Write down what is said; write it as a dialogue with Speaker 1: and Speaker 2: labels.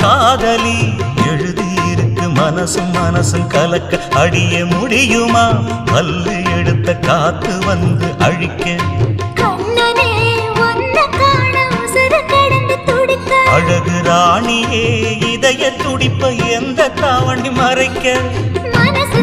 Speaker 1: காதலி எழுதியிருக்கு மனசும் மனசும் கலக்க அடிய முடியுமா பல்லு எடுத்த காத்து வந்து அழிக்க அழகு ராணியே இதய துடிப்ப எந்த தாவணி மறைக்க
Speaker 2: மனசு